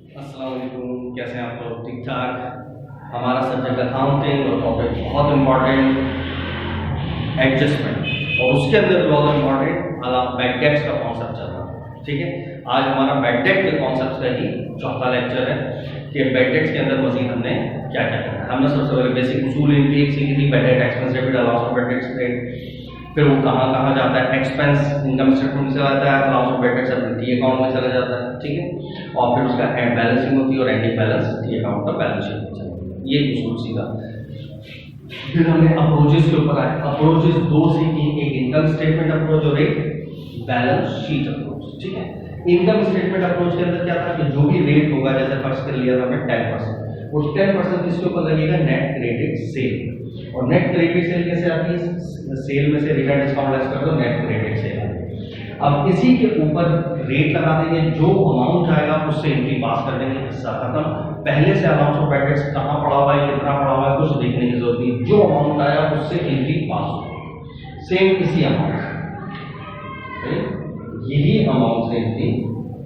अस्सलाम वालेकुम, कैसे हैं आप लोग? ठीक ठाक। हमारा सब्जेक्ट अकाउंटिंग और टॉपिक बहुत इंपॉर्टेंट एडजस्टमेंट, और उसके अंदर बहुत इंपॉर्टेंट बैड डेट्स का कॉन्सेप्ट चल रहा है। ठीक है, आज हमारा बैड डेट के कॉन्सेप्ट का ही चौथा लेक्चर है कि बैड डेट्स के अंदर मजीद हमने क्या क्या करना है। हमने सबसे पहले बेसिक उसूल इनकी एक सीखी थी, bad debt expense debit allowance for bad debts credit, फिर वो कहाँ कहाँ जाता है, एक्सपेंस इनकम स्टेटमेंट में चला जाता है, अलाउंस फॉर बैड डेट्स अपने टी अकाउंट में चला जाता है। ठीक है, और फिर उसका एंड बैलेंसिंग होती है और एंडिंग बैलेंस टी अकाउंट का बैलेंस शीट में चला जाता है। ये उसूल सीधा। फिर हमने अप्रोचेस के ऊपर आए। अप्रोचेस दो सीखी, एक इनकम स्टेटमेंट अप्रोच और एक बैलेंस शीट अप्रोच। ठीक है, इनकम स्टेटमेंट अप्रोच के अंदर क्या था कि जो भी रेट होगा, जैसे फर्स्ट कर लिया था हमने 10%, वो 10% किसके ऊपर लगेगा? Net credit sale. और नेट क्रेडिट सेल कैसे आती है? सेल में से रिटर्न डिस्काउंट लेस कर दो, नेट क्रेडिट सेल आती है। अब इसी के ऊपर रेट लगा देंगे, जो अमाउंट आएगा उससे एंट्री पास कर देंगे, हिस्सा खत्म। पहले से अलाउंस ऑफ बैड डेट्स कहाँ पड़ा हुआ है, कितना पड़ा हुआ है, कुछ देखने की जरूरत नहीं, जो अमाउंट आया उससे एंट्री पास हो। सेम इसी अमाउंट, यही अमाउंट से एंट्री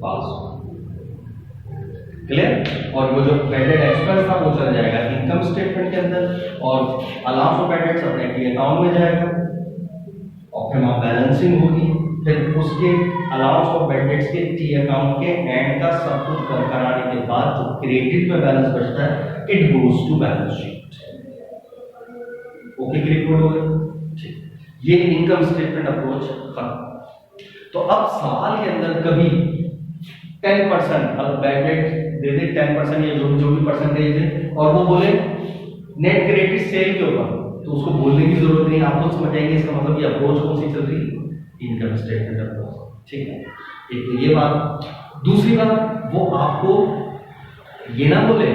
पास हो। क्लियर? और वो जो बैड डेट एक्सपेंस था वो चल जाएगा इनकम स्टेटमेंट के अंदर, और अलाउंस ऑफ बैड डेट्स अपने टी अकाउंट में जाएगा, और फिर वहां बैलेंसिंग होगी। फिर उसके अलाउंस ऑफ बैड डेट्स के टी अकाउंट के एंड का सब कुछ कराने के बाद जो क्रेडिट में बैलेंस बचता है, it goes to balance sheet. Okay, click हो गया? ये इनकम स्टेटमेंट अप्रोच खत्म। तो अब सवाल के अंदर कभी 10% अब बैड डेट दे दे 10% या जो भी परसेंटेज है, और वो बोले नेट क्रेडिट सेल के ऊपर, तो उसको बोलने की जरूरत नहीं, आप खुद समझ जाएंगे इसका मतलब ये अप्रोच कौन सी चल रही है, इनकम स्टेटमेंट अप्रोच। ठीक है, एक तो ये बात। दूसरी बात, वो आपको ये ना बोले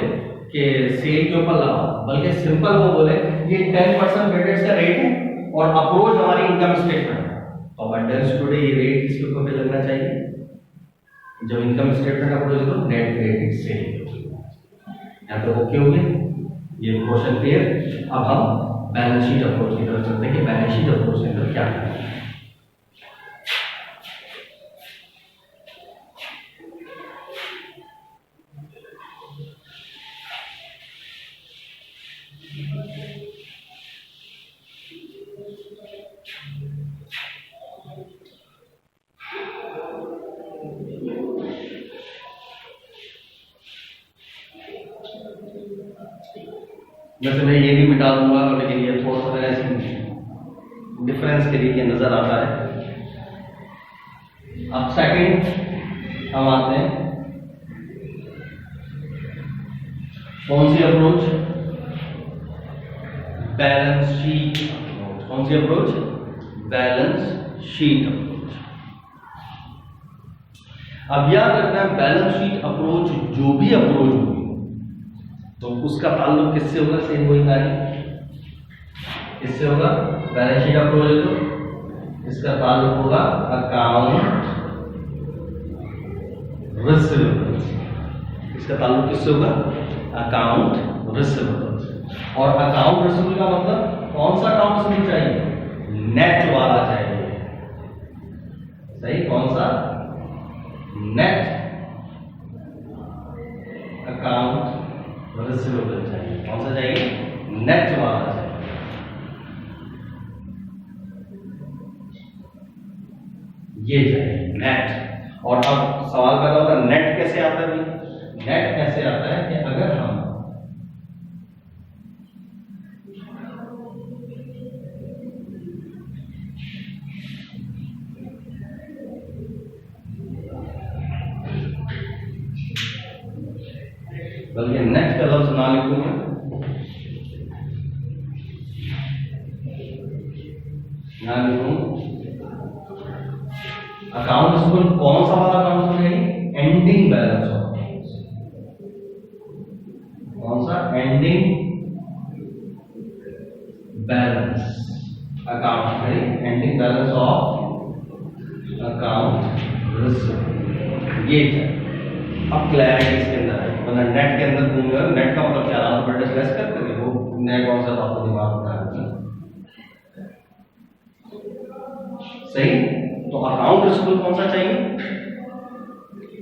कि सेल के ऊपर लगाओ, बल्कि सिंपल वो बोले ये 10% बैड डेट्स का रेट है और अप्रोच हमारी इनकम स्टेटमेंट है। तो अंडरस्टूड टुडे ये रेट किसके ऊपर पे लगना चाहिए? जब इनकम स्टेटमेंट अप्रोच तो नेट क्रेडिट सेल। यहाँ पे ओके हो गया, ये क्वेश्चन क्लियर। अब हम बैलेंस शीट अप्रोच की तरफ चलते हैं कि बैलेंस शीट अप्रोच के अंदर क्या करना है। वैसे मैं ये भी मिटा दूंगा, लेकिन ये थोड़ा सा ऐसे डिफरेंस के लिए नजर आता है। अब सेकंड हम आते हैं कौन सी अप्रोच? Balance sheet approach. कौन सी अप्रोच? Balance sheet approach. अब याद रखना, बैलेंस शीट अप्रोच जो भी अप्रोच होगी तो उसका ताल्लुक किससे होगा? सेम वही कार्य किससे होगा? बैलेंस शीट अप्रोच है तो इसका ताल्लुक होगा अकाउंट रिसीवेबल्स। इसका ताल्लुक किससे होगा? Account receivables. और अकाउंट रिसीवेबल का मतलब कौन सा अकाउंट रिसीवेबल चाहिए? नेट वाला चाहिए। सही, कौन सा? नेट अकाउंट रिसीवेबल चाहिए। कौन सा चाहिए? नेट वाला चाहिए। ये चाहिए नेट। और अब सवाल पैदा होता है नेट कैसे आता है? नेट कैसे आता है कि अगर हम बल्कि नेट का लफ्ज ना लिखूंगा, ना लिखूं अकाउंट रिसीवेबल। कौन सा वाला अकाउंट है? Ending balance of accounts. कौन सा? एंडिंग बैलेंस अकाउंट है, ending balance of account receivable. ये है। अब क्लैरिटी इसके अंदर है, मतलब नेट के अंदर घूमगा, नेट का मतलब क्या? अलाउंस बैड डेट्स लेस करके वो नया कॉन्सेप्ट आपको दिमाग में आएगा। सही, तो अकाउंट रिसीवेबल कौन सा चाहिए?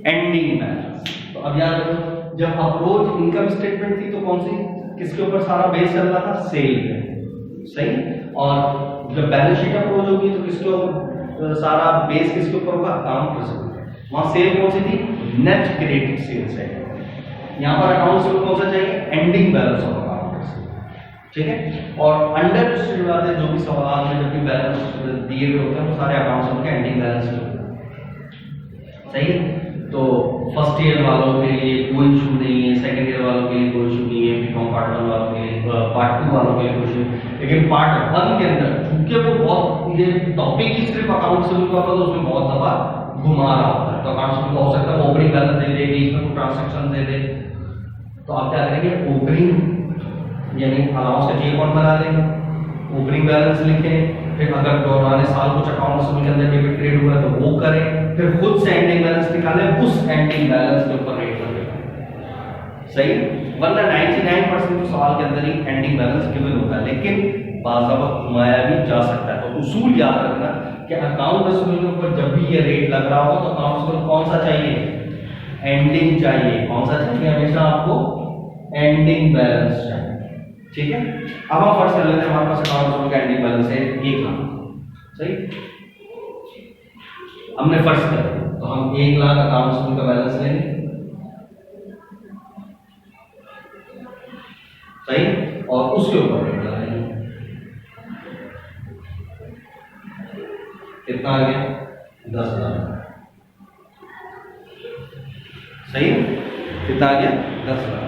Ending balance. तो अब याद रखो जब अप्रोच इनकम स्टेटमेंट थी तो कौन सी, किसके ऊपर सारा बेस चल रहा था, सेल पे, सही। और जब बैलेंस शीट अप्रोच होगी तो किसके ऊपर सारा बेस किसके ऊपर होगा, अकाउंट रिसीवेबल। वहां सेल कौन सी थी, नेट क्रेडिट सेल्स है। यहाँ पर अकाउंट रिसीवेबल कौन सा चाहिए, ending balance of account receivable, ठीक है। और अंडर डिस्ट्रीब्यूट वाले जो भी सवाल में जब भी बैलेंस दिए हुए होते हैं वो सारे अकाउंट्स के एंडिंग बैलेंस में होते हैं, सही। तो फर्स्ट ईयर वालों के लिए कोई इशू नहीं है, सेकंड ईयर वालों के लिए कोई इशू नहीं है, बीकॉम पार्ट 1 वालों के लिए, पार्ट 2 वालों के लिए कोई इशू। लेकिन पार्ट 1 के अंदर क्योंकि वो बहुत ये टॉपिक ही सिर्फ अकाउंट से का तो उसमें बहुत दफा घुमा रहा होता है। तो अकाउंट से हो सकता है ओपनिंग बैलेंस दे दे, बीच में कोई ट्रांजैक्शन दे दे, तो आप क्या करेंगे, ओपनिंग यानी अलाउंस का जी अकाउंट बना लेंगे, ओपनिंग बैलेंस लिखें, फिर अगर दौरान साल कुछ अकाउंट के अंदर डेबिट क्रेडिट हुआ तो वो करें, फिर खुद से एंडिंग बैलेंस निकालें, उस एंडिंग बैलेंस के ऊपर रेट करें, सही। वरना 99% तो सवाल के अंदर ही एंडिंग बैलेंस गिवन होता है, लेकिन बाज़ दफा घुमाया भी जा सकता है। तो उसूल याद रखना कि अकाउंट रिसीवेबल के ऊपर जब भी ये रेट लग रहा हो तो अकाउंट रिसीवेबल कौन सा चाहिए, एंडिंग चाहिए। कौन सा चाहिए, हमेशा आपको एंडिंग बैलेंस चाहिए, ठीक है। अब हम फर्स्ट कर लेते हैं, हमारे पास अकाउंट रिसीवेबल का एंडिंग बैलेंस है 1 लाख, सही। हमने फर्स्ट कर तो हम 1 लाख अकाउंट रिसीवेबल का बैलेंस लेंगे, सही, और उसके ऊपर रेट लगाएंगे। कितना आ गया, 10,000, सही। कितना आ गया, 10,000।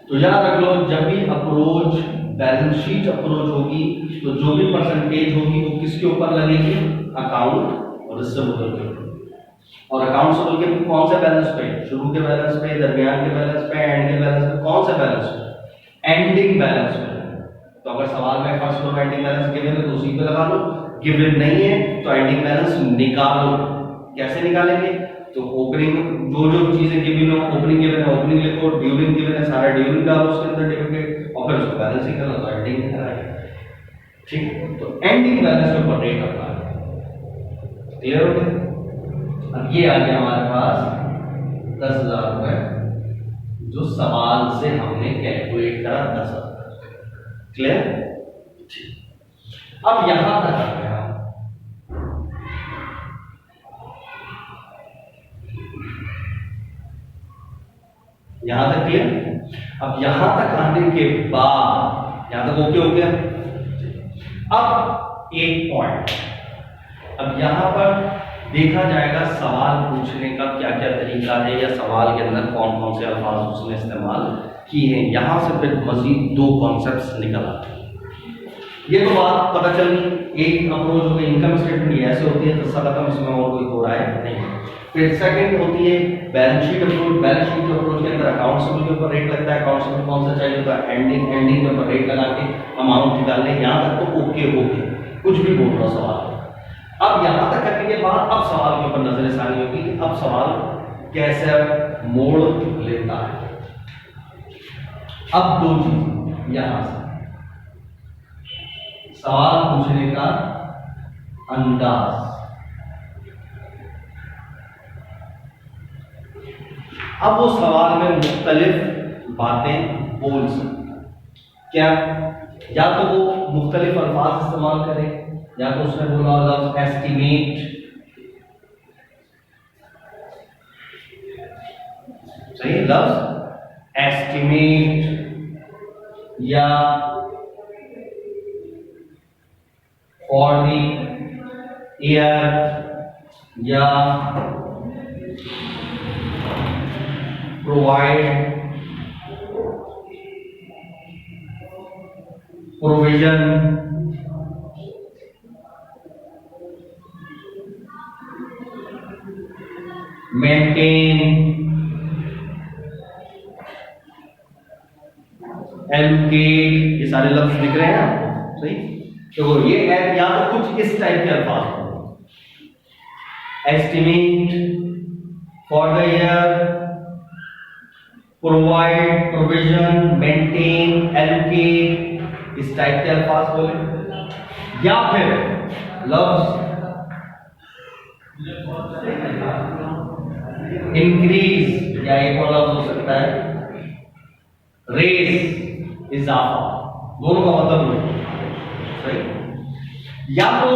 तो याद रख लो, जब भी अप्रोच बैलेंस शीट अप्रोच होगी तो जो भी परसेंटेज होगी वो किसके ऊपर लगेगी, अकाउंट रिसीवेबल के ऊपर। और अकाउंट रिसीवेबल के कौन से बैलेंस पे, शुरू के बैलेंस पे, दरमियान के बैलेंस पे, एंड के बैलेंस पे, कौन से बैलेंस पे, एंडिंग बैलेंस पे। तो अगर सवाल में first floor ending balance given है तो उसी पे लगा लो, गिवन नहीं है तो एंडिंग बैलेंस निकालो। कैसे निकालेंगे, तो ओपनिंग जो जो चीजें गिवन हो, ओपनिंग गिवन है ओपनिंग लिखो, ड्यूरिंग गिवन है सारा ड्यूरिंग डालो उसके अंदर डेबिट, और फिर उसको बैलेंस निकालो तो एंडिंग निकालेंगे, ठीक है। तो एंडिंग बैलेंस के ऊपर रेट अपना क्लियर हो गया। अब ये आ गया हमारे पास 10,000 रुपए जो सवाल से हमने कैलकुलेट करा, 10,000, क्लियर। अब यहां तक आ गया, यहां तक क्लियर। अब यहां तक आने के बाद यहां तक ओके हो गया। अब एक पॉइंट, अब यहां पर देखा जाएगा सवाल पूछने का क्या क्या तरीका है, या सवाल के अंदर कौन कौन से अल्फाज उसने इस्तेमाल किए हैं। यहां से फिर मजीद 2 कॉन्सेप्ट्स निकल आते हैं। ये तो बात पता चली, एक अप्रोच हो गई इनकम स्टेटमेंट ऐसे होती है, तो खत्म, इसमें और कोई हो रहा है नहीं। फिर सेकंड होती है balance sheet approach. Balance sheet approach के अंदर अकाउंट रिसीवेबल के ऊपर रेट लगता है, अकाउंट रिसीवेबल कौन सा चाहिए होगा, एंडिंग के ऊपर रेट लगा के अमाउंट निकालने। यहां तक तो ओके हो गया, कुछ भी बोल रहा सवाल। अब यहां तक करने के बाद अब सवाल के ऊपर नजर सानी होगी कि अब सवाल कैसे मोड़ लेता है। अब 2 चीज यहां से सवाल पूछने का अंदाज। अब वो सवाल में मुख्तलिफ बातें बोल सकते, क्या, या तो वो मुख्तलिफ अल्फाज इस्तेमाल करें, या तो उसने बोला लफ्ज एस्टिमेट, सही, लफ्ज एस्टिमेट, या फॉर द ईयर, या प्रोवाइड प्रोविजन, मेंटेन, एलोकेट, ये सारे लफ्ज दिख रहे हैं आपको, सही। तो ये है या तो कुछ इस टाइप के अल्फाज, estimate, for the year, provide, provision, maintain, allocate, इस टाइप के अल्फाज बोले, या फिर लफ्ज इंक्रीज या एक और लफ्ज हो सकता है रेस, इजाफा, दोनों का मतलब वही सही। या तो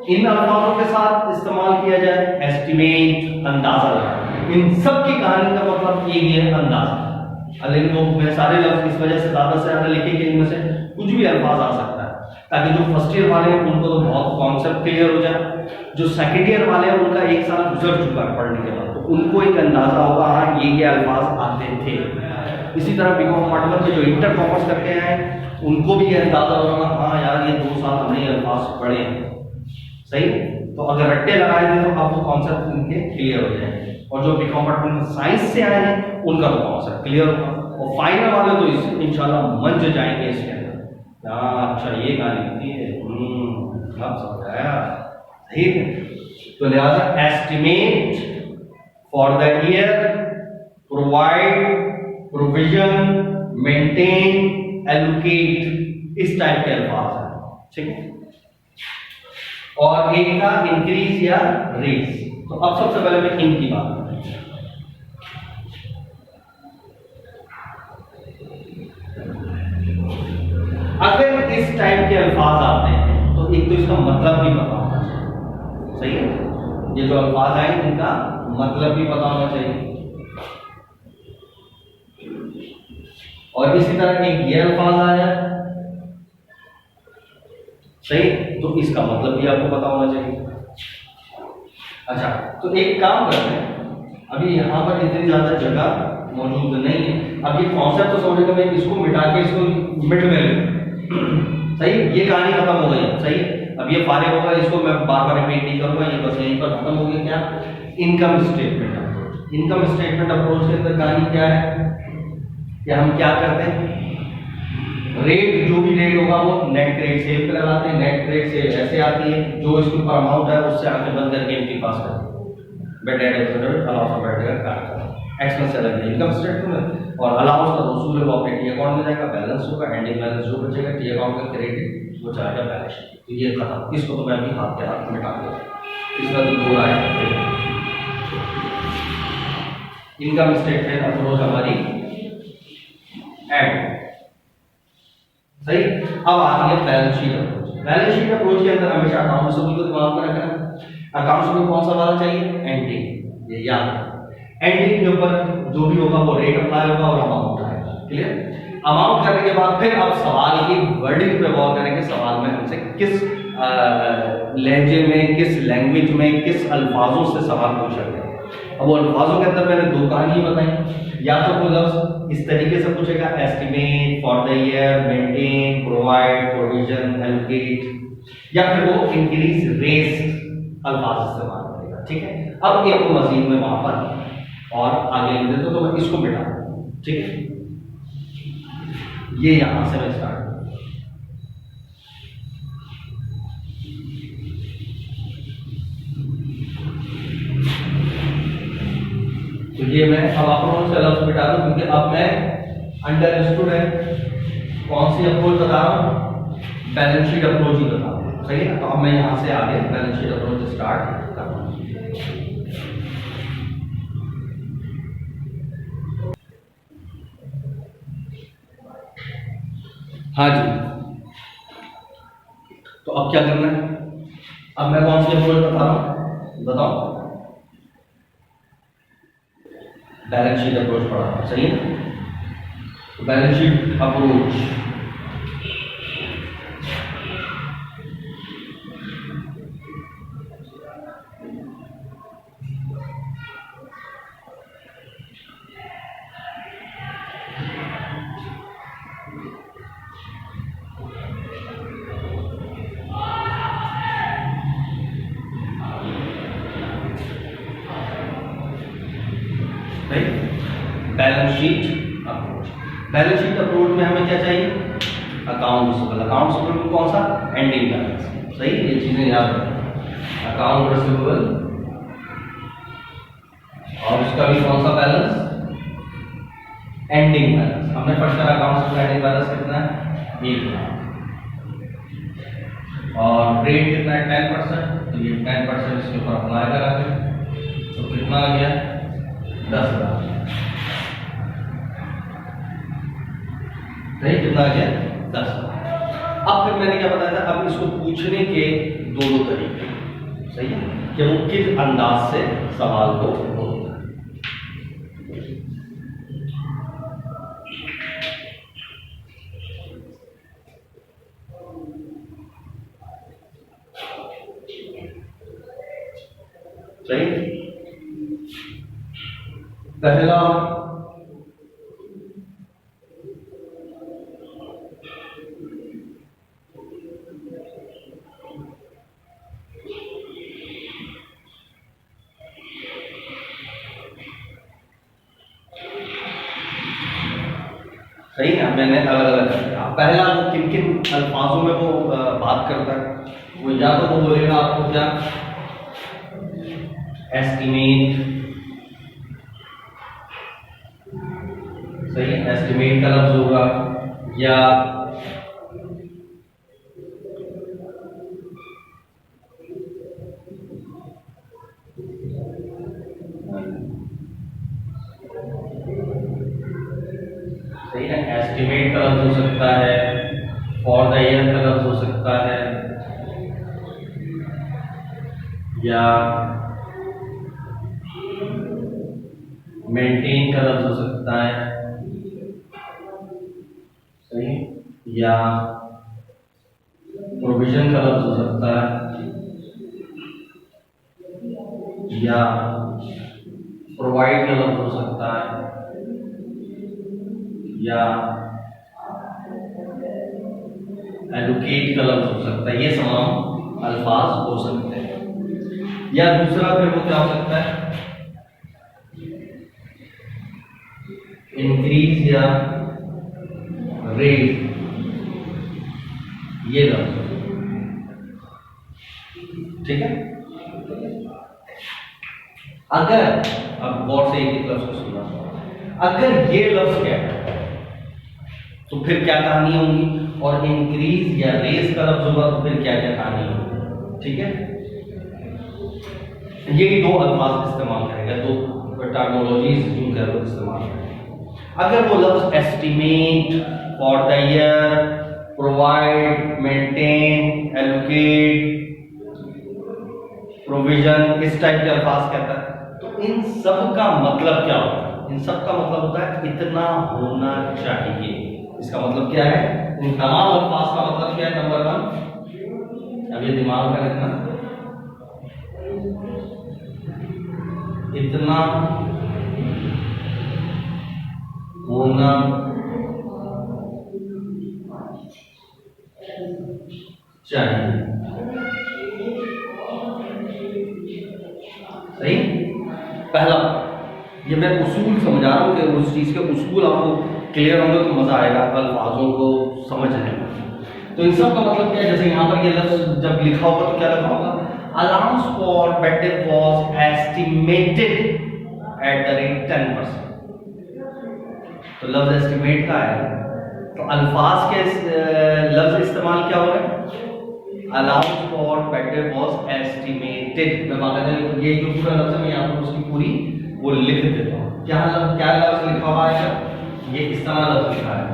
इन अल्फाजों के साथ इस्तेमाल किया जाए एस्टिमेट, अंदाजा लगाना, इन सब की कहानी का मतलब एक ही है अंदाजा। लेकिन तो मैं सारे लफ्ज इस वजह से ज्यादा से ज्यादा लिखे कि इनमें से कुछ भी अल्फाज आ सकता है, ताकि जो फर्स्ट ईयर वाले हैं उनको तो बहुत कॉन्सेप्ट क्लियर हो जाए, जो सेकंड ईयर वाले हैं उनका एक साल गुजर चुका है पढ़ने के बाद, तो उनको एक अंदाजा होगा हाँ ये अल्फाज आते थे। इसी तरह बीकॉम पार्ट वन में जो इंटर कॉमर्स करते हैं उनको भी ये अंदाजा होगा हाँ यार ये 2 साल हमने ये अल्फाज पढ़े हैं, सही। तो अगर रट्टे लगाए थे तो आपको कॉन्सेप्ट इनके क्लियर हो जाएंगे, और जो बीकॉम पार्ट वन साइंस से आए हैं उनका तो कॉन्सेप्ट क्लियर होगा, और फाइनल वाले तो इस इंशाल्लाह मंज जाएंगे इसके अंदर। अच्छा ये कहानी होती है, अब समझ आया, ठीक है। तो लिहाजा estimate for the year, provide, provision, maintain, allocate, इस टाइप के अल्फाज हैं, ठीक है। और एक था इंक्रीज या रेस। तो अब सबसे पहले मैं इन की बात करूं। अगर इस टाइप के अल्फाज आते हैं तो एक तो इसका मतलब भी पता होना चाहिए, सही है। ये जो अल्फाज आए इनका मतलब भी पता होना चाहिए, और इसी तरह एक ये अल्फाज आया, सही, तो इसका मतलब भी आपको पता होना चाहिए। अच्छा, तो एक काम करते हैं, अभी यहाँ पर इतनी ज्यादा जगह मौजूद नहीं है, अब ये कॉन्सेप्ट तो समझेगा, मैं इसको मिटा के इसको मिड में ले, सही, ये कहानी खत्म हो गई, सही। अब ये फारिग होगा, इसको मैं बार बार रिपीट नहीं करूंगा, ये बस यहीं पर खत्म हो गया। क्या income statement approach, income statement approach के अंदर कहानी क्या है कि हम क्या करते हैं, रेट जो भी रेट होगा वो नेट रेट सेल पे लगाते हैं, नेट रेट सेल ऐसे आती है, जो इसके ऊपर अमाउंट है उससे आगे बंद करके इनके पास करते हैं bad ad allowance of bad का कार्ड एक्सपेंस से अलग इनकम स्टेटमेंट, और अलाउंस का वसूल है वो अपने टी अकाउंट में जाएगा, बैलेंस होगा, एंडिंग बैलेंस जो बचेगा टी अकाउंट का क्रेडिट वो जाएगा बैलेंस शीट। तो ये खत्म, इसको तो मैं अभी हाथ के हाथ मिटा दूंगा, इसमें तो दो आया इनकम स्टेटमेंट अप्रोच हमारी एंड, सही। अब आती है balance sheet approach. Balance sheet approach के अंदर हमेशा अकाउंट रिसीवेबल को दिमाग में रखना, अकाउंट रिसीवेबल कौन सा वाला चाहिए, एंडिंग, ये याद है। एंडिंग के ऊपर जो भी होगा वो रेट अप्लाई होगा और अमाउंट आएगा, क्लियर। अमाउंट करने के बाद फिर अब सवाल की वर्डिंग पे गौर करेंगे, सवाल में हमसे किस लहजे में, किस लैंग्वेज में, किस अल्फाजों से सवाल पूछा गया। अब वो अल्फाजों के अंदर मैंने दो कहानी बताई, या तो वो लफ्ज इस तरीके से पूछेगा estimate, for the year, maintain, provide, provision, allocate, या फिर वो इंक्रीज, रेस अल्फाज इस्तेमाल करेगा, ठीक है। अब एक मजीद में वहां पर और आगे लिख देता हूं, तो मैं इसको मिटा, ठीक है। ये यहां से मैं स्टार्ट, तो ये मैं अब अप्रोच से लफ्ज मिटा दूं, क्योंकि अब मैं अंडरस्टूड है कौन सी अप्रोच बता रहा हूं, बैलेंस शीट अप्रोच ही बता रहा हूं, सही है। तो अब मैं यहां से आगे बैलेंस शीट अप्रोच स्टार्ट कर रहा हूं। हाँ जी, तो अब क्या करना है, अब मैं कौन सी अप्रोच बता रहा हूं, बताओ, बैलेंस शीट अप्रोच पढ़ा, सही है। तो balance sheet approach, balance sheet approach. Balance sheet approach में हमें क्या चाहिए, अकाउंट रिसीवेबल, अकाउंट रिसीवेबल कौन सा, एंडिंग बैलेंस, सही। ये चीजें याद रखें, अकाउंट रिसीवेबल और उसका भी कौन सा बैलेंस, एंडिंग बैलेंस। हमने फर्स्ट का अकाउंट से एंडिंग बैलेंस कितना है, 1 लाख, और रेट कितना है 10%, तो ये 10% इसके ऊपर अप्लाई करा, तो कितना आ गया 10 लाख। सही, कितना गया 10। अब फिर मैंने क्या बताया था, अब इसको पूछने के दो तरीके, सही है, कि वो किस अंदाज से सवाल को बोलता है। सही, पहला सही है, मैंने अलग अलग कर दिया। पहला वो किन किन अल्फाजों में वो बात करता है, वो या तो वो बोलेगा आपको क्या, एस्टिमेट, सही है, एस्टिमेट का लफ्ज होगा, या सही है, एस्टिमेट का लफ्ज हो सकता है, फॉर द ईयर का लफ्ज हो सकता है, या मेंटेन का लफ्ज हो सकता है, सही, या प्रोविजन का लफ्ज हो सकता है, या प्रोवाइड का लफ्ज हो सकता है, या एलोकेट का लफ्ज हो सकता है। ये तमाम अल्फाज हो सकते हैं। या दूसरा फिर वो क्या हो सकता है, इंक्रीज या रेज, ये लफ्ज, ठीक है। अगर अब गौर से एक लफ्ज को सुनना, अगर ये लफ्ज क्या है तो फिर क्या कहानी होगी, और इंक्रीज या रेज का लफ्ज होगा तो फिर क्या क्या कहानी होगी, ठीक है। ये दो अल्फाज इस्तेमाल करेगा, दो टर्मिनोलॉजीज यूं कह लो इस्तेमाल करेगा। अगर वो लफ्ज estimate, for the year, provide, maintain, allocate, provision, इस टाइप के अल्फाज कहता है, तो इन सब का मतलब क्या होता है, इन सब का मतलब होता है इतना होना चाहिए। इसका मतलब क्या है, इन तमाम अल्फाज का मतलब क्या है, नंबर 1, अब ये दिमाग में रखना, इतना होना चाहिए, सही। पहला, ये मैं उसूल समझा रहा हूं कि उस चीज के उसूल आपको क्लियर होंगे तो मजा आएगा अल्फाजों को समझने में। तो इन सब का मतलब क्या है, जैसे यहाँ पर ये लफ्ज जब लिखा होगा तो क्या लिखा होगा, allowance for bed was estimated at the rate 10%। तो लफ्ज एस्टिमेट का है, तो अल्फाज के लफ्ज इस्तेमाल क्या हो रहा है, allowance for bed was estimated. मैं बाकायदा ये जो पूरा लफ्ज है मैं यहाँ पर उसकी पूरी वो लिख देता हूँ। क्या लफ्ज लिखा हुआ है, ये इस तरह लफ्ज लिखा है,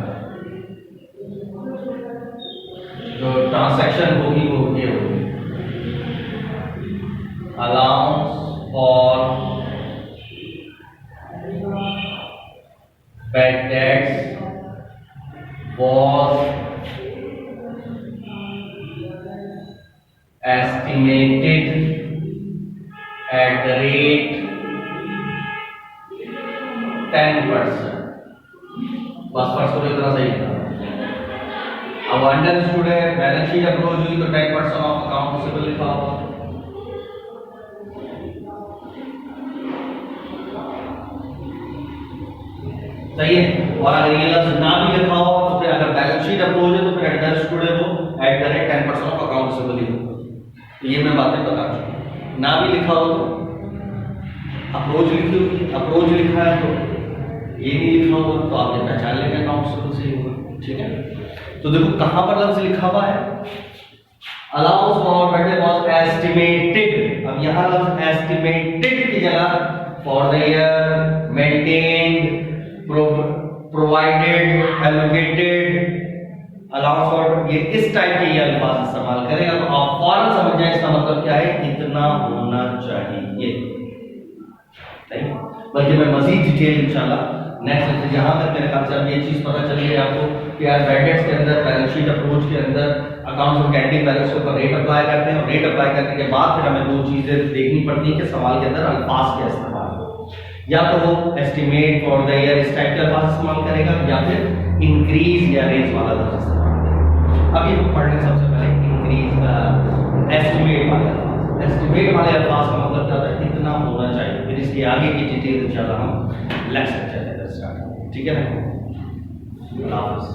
जो ट्रांसैक्शन होगी वो ये होगी, allowance for bad debts was estimated at the rate 10%। बस फर्स्ट को इतना सही था। अब अंडरस्टूड है, बैलेंस शीट अप्रोच हुई तो 10% ऑफ अकाउंट रिसीवेबल लिखा हुआ, सही है। और अगर ये लफ्ज ना भी लिखा हो तो फिर अगर बैलेंस शीट अप्रोच है तो फिर अंडरस्टूड है वो at the rate 10% of account receivable लिखा। तो ये मैं बातें बता चुका। ना भी लिखा हो तो अप्रोच लिखी होगी, अप्रोच लिखा है तो ये नहीं लिखा होगा तो आप ये पहचान लेंगे अकाउंट रिसीवेबल सही होगा, ठीक है। तो देखो कहां पर लफ्ज लिखा हुआ है, allowance for bed was estimated. अब यहां लफ्ज एस्टिमेटेड की जगह for the year, maintained, provided, allocated, type के ये अल्फाज इस्तेमाल करें। अब आप फौरन समझ जाए इसका मतलब क्या है, इतना होना चाहिए, नहीं बल्कि मैं मजीद डिटेल इंशाल्लाह नेक्स्ट लेक्चर, जहां तक मेरे ख्याल से अब ये चीज पता चल गई आपको कि यार बैड डेट्स के अंदर बैलेंस शीट अप्रोच के अंदर अकाउंट्स और कैंडिंग बैलेंस के ऊपर रेट अप्लाई करते हैं, और रेट अप्लाई करने के बाद फिर हमें दो चीजें देखनी पड़ती है कि सवाल के अंदर अल्फाज क्या इस्तेमाल हो, या तो वो एस्टिमेट फॉर द ईयर इस टाइप के अल्फाज इस्तेमाल करेगा, या फिर इंक्रीज या रेज वाला लफ्ज इस्तेमाल करेगा। अब ये पढ़ने सबसे पहले इंक्रीज एस्टिमेट वाला अल्फाज, एस्टिमेट वाले अल्फाज का मतलब क्या होता है, इतना होना चाहिए। फिर इसके आगे की डिटेल इंशाल्लाह हम नेक्स्ट लेक्चर में स्टार्ट करेंगे, ठीक है ना। अल्लाह हाफ़िज़।